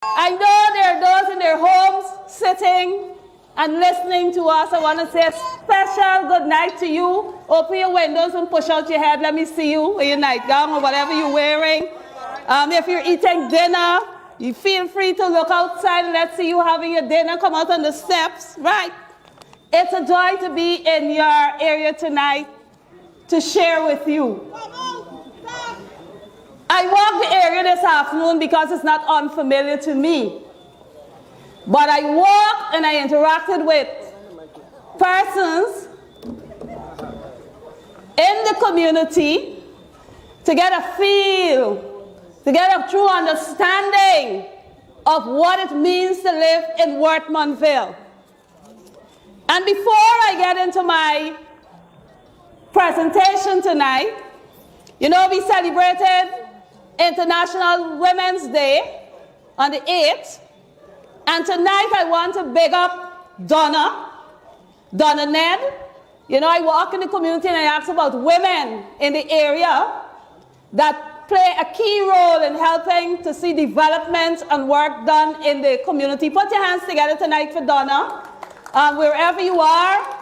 I know there are those in their homes sitting and listening to us. I want to say a special good night to you. Open your windows and push out your head. Let me see you with your nightgown or whatever you're wearing. If you're eating dinner, you feel free to look outside and let's see you having your dinner. Come out on the steps. Right. It's a joy to be in your area tonight to share with you. I walked the area this afternoon because it's not unfamiliar to me. But I walked and I interacted with persons in the community to get a feel, to get a true understanding of what it means to live in Wortmanville. And before I get into my presentation tonight, you know, we celebrated International Women's Day on the 8th. And tonight I want to big up Donna Ned. You know, I walk in the community and I ask about women in the area that play a key role in helping to see development and work done in the community. Put your hands together tonight for Donna. Wherever you are,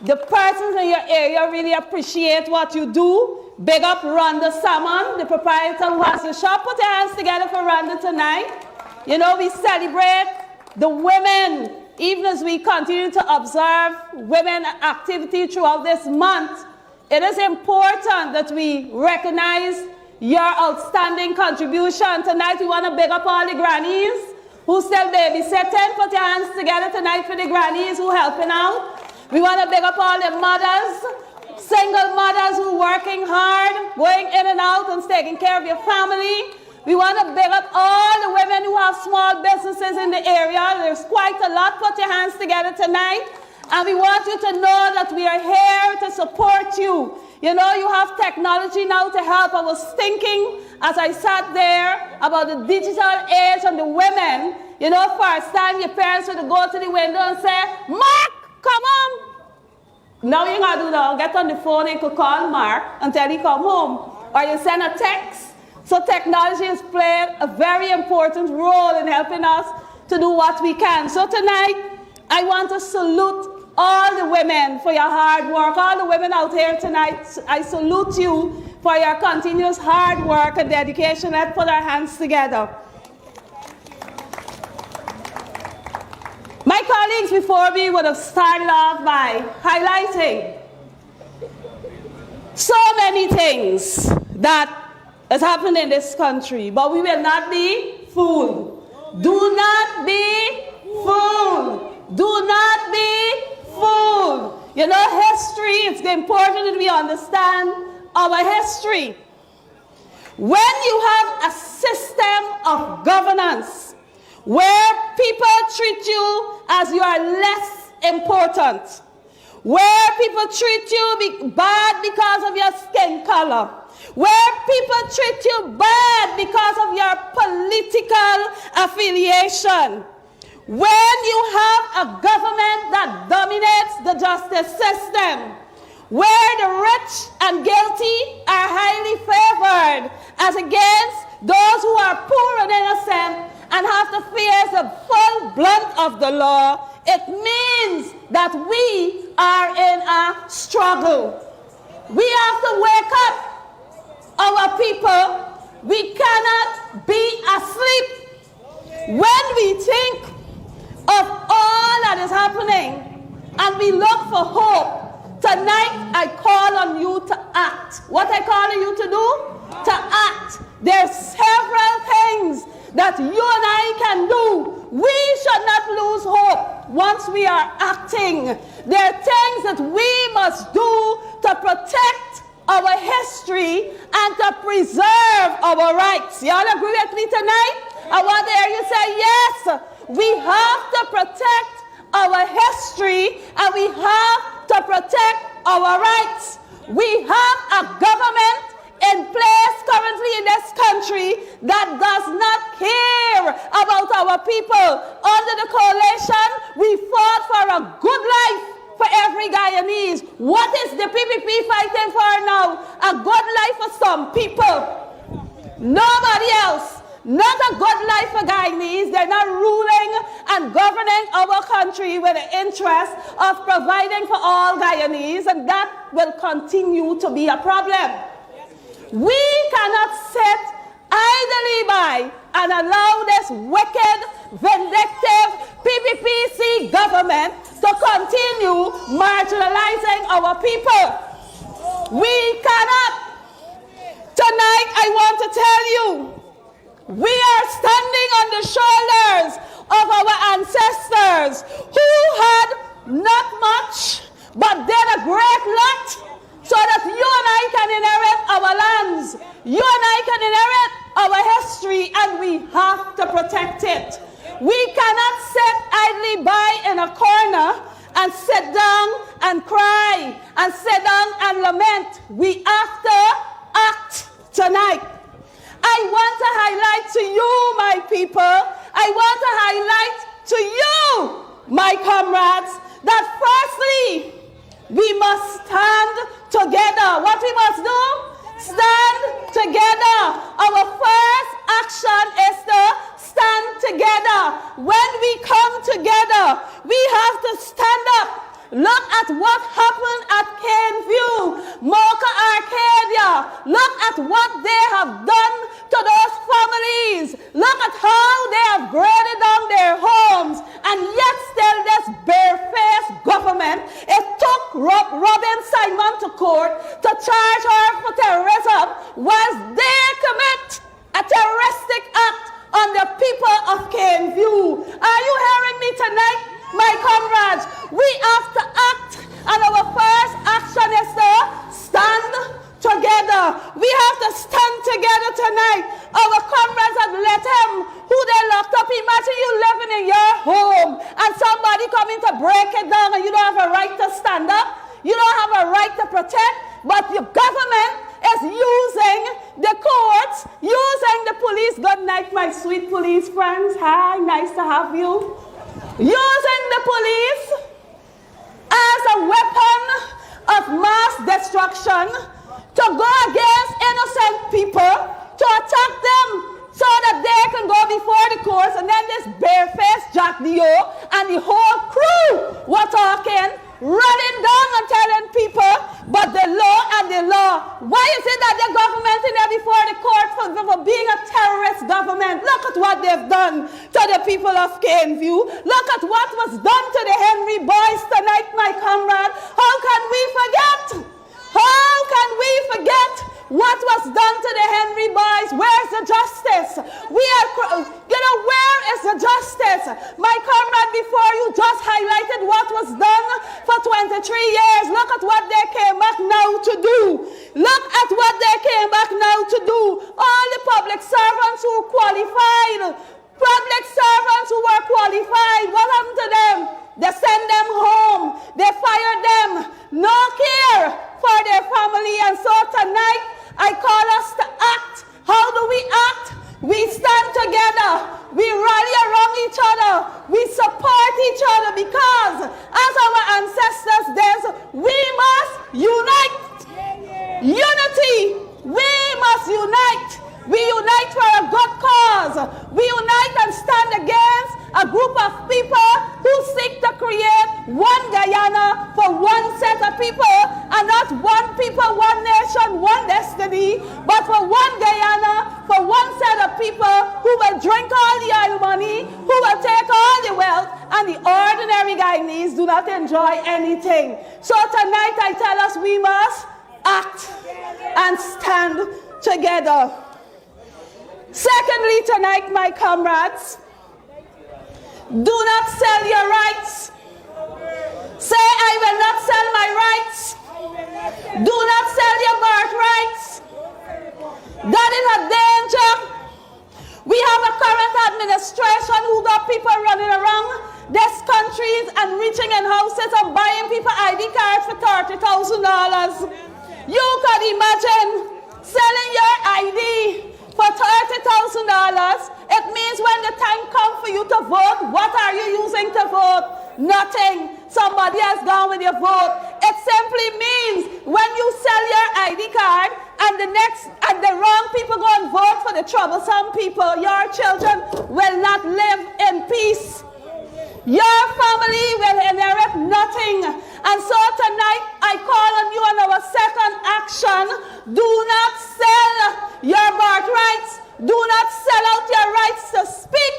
the persons in your area really appreciate what you do. Big up Rhonda Salmon, the proprietor who has the shop. Put your hands together for Rhonda tonight. You know, we celebrate the women, even as we continue to observe women activity throughout this month. It is important that we recognize your outstanding contribution. Tonight we want to big up all the grannies who still babysitting. Put your hands together tonight for the grannies who helping out. We want to big up all the mothers, single mothers who working hard, going in and out and taking care of your family. We want to big up all the women who have small businesses in the area. There's quite a lot. Put your hands together tonight. And we want you to know that we are here to support you. You know, you have technology now to help. I was thinking as I sat there about the digital age and the women. You know, first time your parents would go to the window and say, Mark, come on. Now you got to do that. Get on the phone and you could call Mark until he come home. Or you send a text. So technology has played a very important role in helping us to do what we can. So tonight, I want to salute all the women for your hard work. All the women out here tonight, I salute you for your continuous hard work and dedication. Let's put our hands together. My colleagues before me would have started off by highlighting so many things that has happened in this country, but we will not be fooled. Do not be fooled. Do not be fooled. You know, history, it's important that we understand our history. When you have a system of governance where people treat you as you are less important, where people treat you bad because of your skin color, where people treat you bad because of your political affiliation, when you have a government that dominates the justice system, where the rich and guilty are highly favored as against those who are poor and innocent and have to face the full blunt of the law, it means that we are in a struggle. We have to wake up our people. We cannot be asleep. When we think of all that is happening and we look for hope, tonight I call on you to act. What I call on you to do? To act. There's several things that you and I can do. We should not lose hope once we are acting. There are things that we must do to protect our history and to preserve our rights. Y'all agree with me tonight? I want to hear you say yes. We have to protect our history and we have to protect our rights. We have a government in place currently in this country that does not care about our people. Under the coalition, we fought for a good life for every Guyanese. What is the PPP fighting for now? A good life for some people. Nobody else. not a good life for Guyanese. They're not ruling and governing our country with the interest of providing for all Guyanese, and that will continue to be a problem. We cannot sit idly by and allow this wicked, vindictive PPPC government to continue marginalizing our people. We cannot. Tonight, I want to tell you, we are standing on the shoulders of our ancestors who had not much, but did a great lot so that you and I can inherit our lands. You and I can inherit our history, and we have to protect it. We cannot sit idly by in a corner and sit down and cry and sit down and lament. We have to act tonight. I want to highlight to you, my people, I want to highlight to you, my comrades, that firstly, we must stand together. What we must do? Stand together. Our first action is to stand together. When we come together, we have to stand up. Look at what happened at Caneview, Mocha Arcadia. Look at what they have done to those families. Look at how they have graded down their homes. And yet still this barefaced government, it took Robin Simon to court to charge her for terrorism whilst they commit a terroristic act on the people of Caneview. Are you hearing me tonight? My comrades, we have to act, and our first action is to stand together. We have to stand together tonight. Our comrades have let him, who they locked up. Imagine you living in your home, and somebody coming to break it down, and you don't have a right to stand up. You don't have a right to protect, but your government is using the courts, using the police. Good night, my sweet police friends. Hi, nice to have you. Using the police as a weapon of mass destruction to go against innocent people, to attack them so that they can go before the courts, and then this barefaced Jack Dio and the whole crew were talking, running down and telling people, but the law and the law. Why is it that the government is there before the court for being a terrorist government? Look at what they've done to the people of Caneview. Look at what was done to the Henry boys tonight, my comrade. How can we forget? How can we forget what was done to the Henry boys? Where's the justice? Where is the justice? My comrade, before you just highlighted what was done for 23 years. Look at what they came back now to do. Look at what they came back now to do. All the public servants who qualified, what happened to them? They send them home. They fire them. No care for their family. And so tonight, I call us to act. How do we act? We stand together. We rally around each other. We support each other because, as our ancestors did, we must unite. Unity. We must unite. We unite for a good cause. We unite and stand against a group of people who seek to create one Guyana for one set of people, and not one people, one nation, one destiny, but for one Guyana, for one set of people who will drink all the oil money, who will take all the wealth, and the ordinary Guyanese do not enjoy anything. So tonight I tell us we must act and stand together. Secondly, tonight, my comrades, do not sell your rights. Say, I will not sell my rights. Do not sell your birthrights. That is a danger. We have a current administration who got people running around this country and reaching in houses and buying people ID cards for $30,000. You could imagine selling your ID for $30,000. It means when the time comes for you to vote, what are you using to vote? Nothing. Somebody has gone with your vote. It simply means when you sell your ID card and the wrong people go and vote for the troublesome people, your children will not live in peace. Your family will inherit nothing. And so tonight, I call on you on our second action. Do not sell your birthrights. Do not sell out your rights to speak.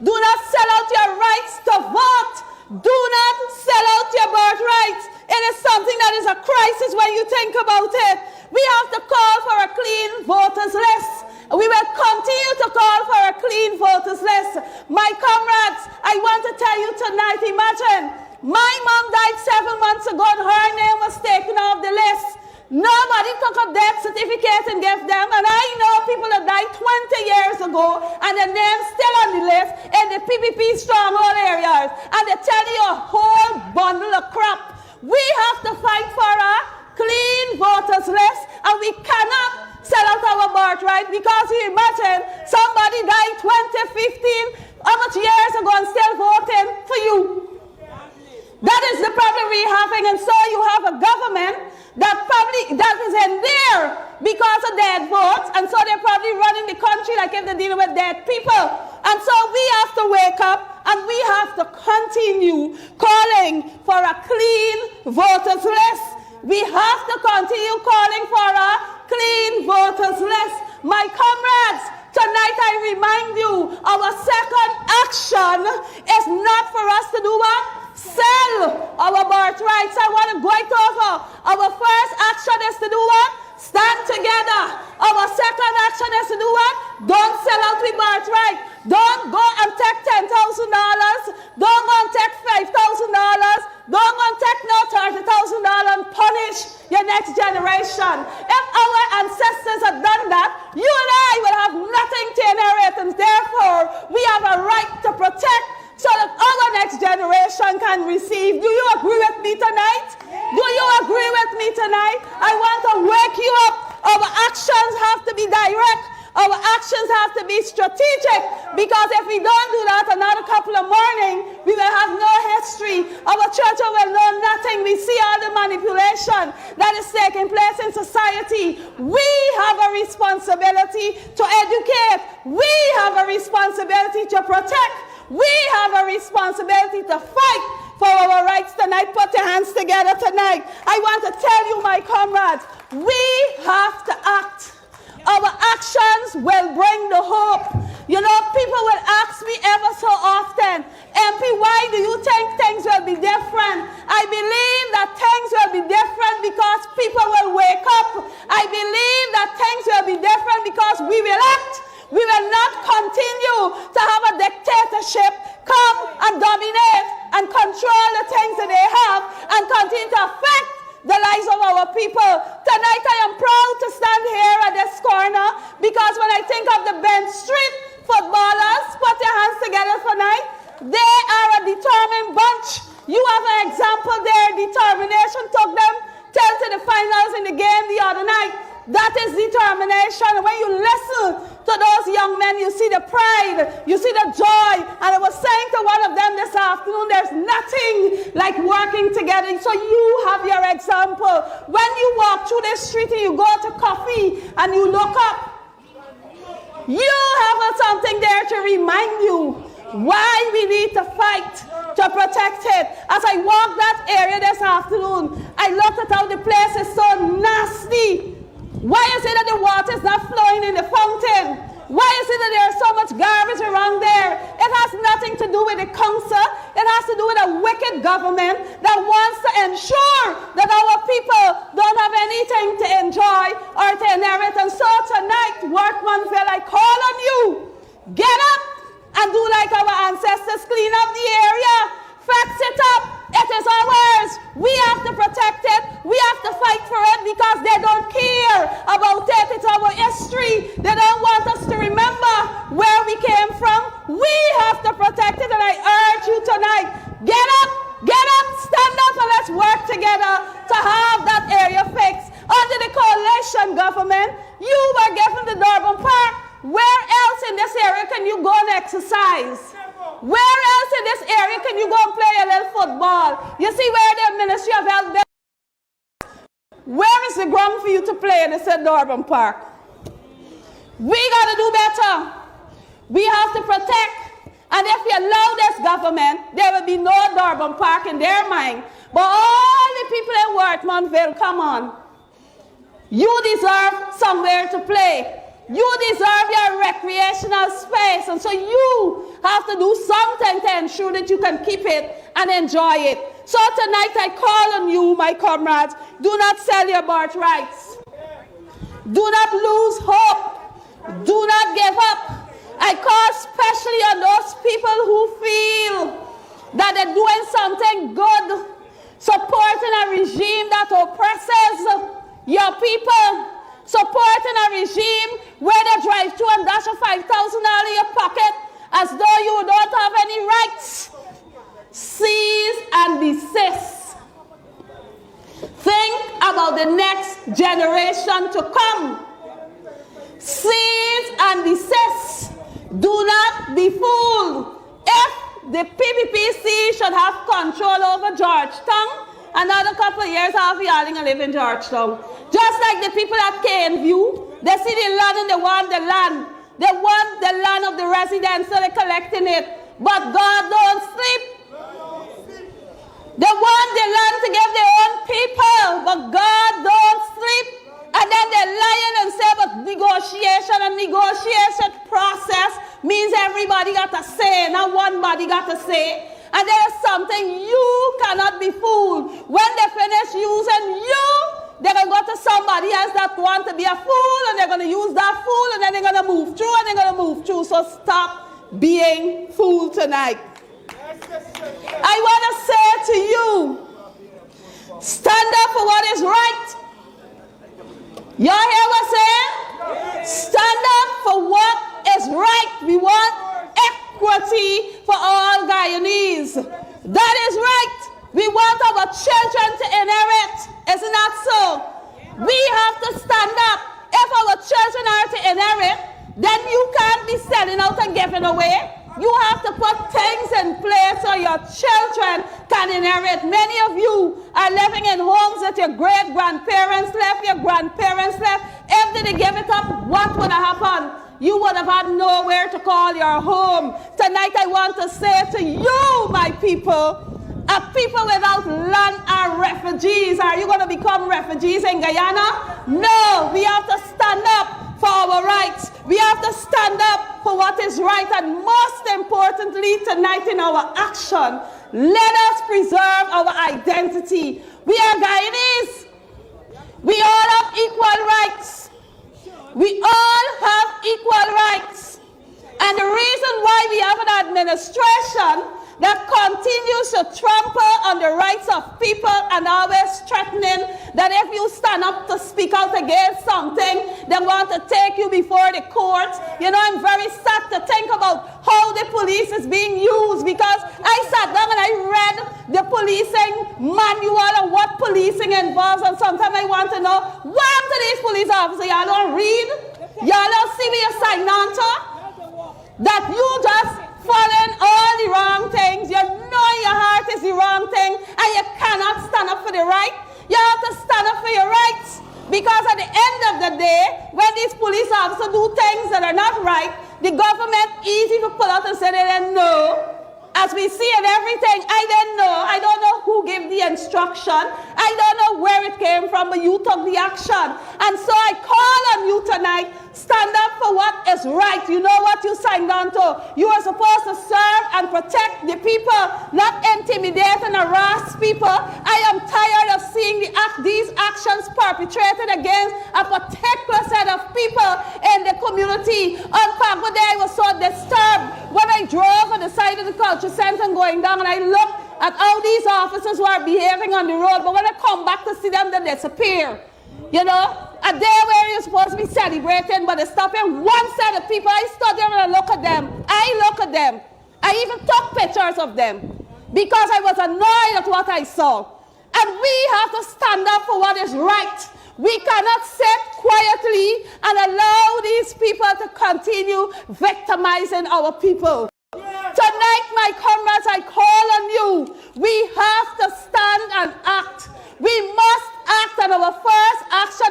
Do not sell out your rights to vote. Do not sell out your birthrights. It is something that is a crisis when you think about it. We have to call for a clean voters list. We will continue to call for a clean voters list. My comrades, I want to tell you tonight, imagine, my mom died 7 months ago and her name was taken off the list. Nobody took a death certificate and gave them, and I know people that died 20 years ago and the name's still on the list in the PPP stronghold areas, and they tell you a whole bundle of crap. We have to fight for a clean voters list, and we cannot sell out our birthright, because you imagine somebody died 2015, how much years ago, and still voting for you. That is the problem we're having, and so you have a government that is in there because of dead votes, and so they're probably running the country like if they're dealing with dead people. And so we have to wake up and we have to continue calling for a clean voters list. We have to continue calling for a clean voters list. My comrades, tonight I remind you, our second action is not for us to do what? Sell our birthrights. I want to go it over. Our first action is to do what? Stand together. Our second action is to do what? Don't sell out with birthright. Don't go and take $10,000. Don't go and take $5,000. Don't go and take no $30,000 and punish your next generation. If our ancestors had done that, you and I will have nothing to inherit, and therefore we have a right to protect so that our next generation can receive. Do you agree with me tonight? Do you agree with me tonight? I want to wake you up. Our actions have to be direct. Our actions have to be strategic, because if we don't do that, another couple of mornings, we will have no history. Our children will know nothing. We see all the manipulation that is taking place in society. We have a responsibility to educate. We have a responsibility to protect. We have a responsibility to fight for our rights tonight. Put your hands together tonight. I want to tell you, my comrades, we have to act. Our actions will bring the hope. You know, people will ask me ever so often, MP, why do you think things will be different? I believe that things will be different because people will wake up. I believe that things will be different because we will act. We will not continue to have a dictatorship come and dominate and control the things that they have and continue to affect the lives of our people. Tonight I am proud to stand here at this corner, because when I think of the Bench Street footballers, put your hands together tonight, they are a determined bunch. You have an example there. Determination took them till to the finals in the game the other night. That is determination. When you listen to those young men, you see the pride, you see the joy. And I was saying to one of them this afternoon, there's nothing like working together. So you have your example. When you walk through the street and you go to coffee and you look up, you have something there to remind you why we need to fight to protect it. As I walked that area this afternoon, I looked at how the place is so nasty. Why is it that the water is not flowing in the fountain? Why is it that there's so much garbage around there? It has nothing to do with the council. It has to do with a wicked government that wants to ensure that our people don't have anything to enjoy or to inherit. And so tonight, Wortmanville, I call on you. Get up and do like our ancestors. Clean up the area. Fix it up. It is ours. We have to protect it. We have to fight for it, because they don't care about it. It's our history. They don't want us to remember where we came from. We have to protect it, and I urge you tonight, get up, stand up, and let's work together to have that area fixed. Under the coalition government, you were given the Durban Park. Where else in this area can you go and exercise? Where else in this area can you go and play a little football? You see where the Ministry of Health, where is the ground for you to play in the St. Durban Park. We got to do better. We have to protect. And if we allow this government, there will be no Durban Park in their mind. But all the people in Wortmanville, come on. You deserve somewhere to play. You deserve your recreational space. And so you have to do something to ensure that you can keep it and enjoy it. So tonight I call on you, my comrades, do not sell your birthrights. Do not lose hope. Do not give up. I call especially on those people who feel that they're doing something good, supporting a regime that oppresses your people, supporting a regime where they drive through and dash a $5,000 in your pocket as though you don't have any rights. Cease and desist. Think about the next generation to come. Cease and desist. Do not be fooled. If the PPPC should have control over Georgetown, another couple of years I'll be having to live in Georgetown. Just like the people at Caneview, they see the land and they want the land. They want the land of the residents, so they're collecting it. But God don't sleep. They want the land to give their own people, but God don't sleep. And then they're lying and say, but negotiation and negotiation process means everybody got to say, not one body got to say. And there is something you cannot be fooled. When they finish using you, they're going to go to somebody else that wants to be a fool, and they're going to use that fool, and then they're going to move through, and they're going to move through. So stop being fooled tonight. I want to say to you, stand up for what is right. Y'all hear what I'm saying? Stand up for what is right. We want equity for all Guyanese. That is right. We want our children to inherit. Isn't that so? We have to stand up. If our children are to inherit, then you can't be selling out and giving away. You have to put things in place so your children can inherit. Many of you are living in homes that your great-grandparents left, your grandparents left. If they give it up, what would have happened? You would have had nowhere to call your home. Tonight I want to say to you, my people, people without land are refugees. Are you going to become refugees in Guyana? No, we have to stand up for our rights. We have to stand up for what is right. And most importantly, tonight in our action, let us preserve our identity. We are Guyanese. We all have equal rights. We all have equal rights. And the reason why we have an administration that continues to trample on the rights of people and always threatening that if you stand up to speak out against something, they want to take you before the courts. You know, I'm very sad to think about how the police is being used, because I sat down and I read the policing manual and what policing involves, and sometimes I want to know, what to these police officers? Y'all don't read? Y'all don't see me a sign on to? That you just following all the wrong things. You know your heart is the wrong thing, and you cannot stand up for the right. You have to stand up for your rights, because at the end of the day, when these police officers do things that are not right, the government easy to pull out and say they didn't know. As we see in everything, I didn't know. I don't know who gave the instruction. I don't know where it came from, but you took the action. And so I call on you tonight, stand up for what is right. You know what you signed on to. You are supposed to serve and protect the people, not intimidate and harass people. I am tired of seeing these actions perpetrated against a particular set of people in the community. On Pago Day, I was so disturbed when I drove on the side of the culture center going down, and I looked at how these officers were behaving on the road. But when I come back to see them, they disappear. You know, a day where you're supposed to be celebrating, but they're stopping one set of people. I stood there and I look at them. I even took pictures of them because I was annoyed at what I saw. And we have to stand up for what is right. We cannot sit quietly and allow these people to continue victimizing our people. Tonight, my comrades, I call on you. We have to stand and act. We must act, and our first action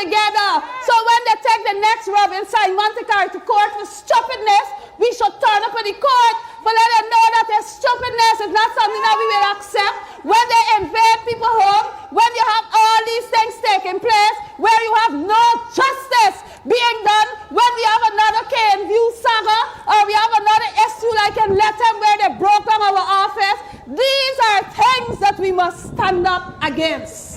together. So when they take the next rub inside Monte Carlo to court for stupidness, we should turn up at the court for let them know that their stupidness is not something that we will accept. When they invade people's home, when you have all these things taking place, where you have no justice being done, when we have another K&View saga, or we have another issue like in Lethem where they broke down our office, these are things that we must stand up against.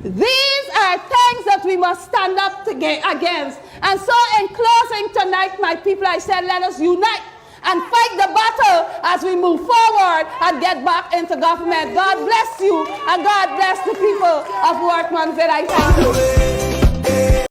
These are things that we must stand up against. And so in closing tonight, my people, I said, let us unite and fight the battle as we move forward and get back into government. God bless you, and God bless the people of Wortmanville. I thank you.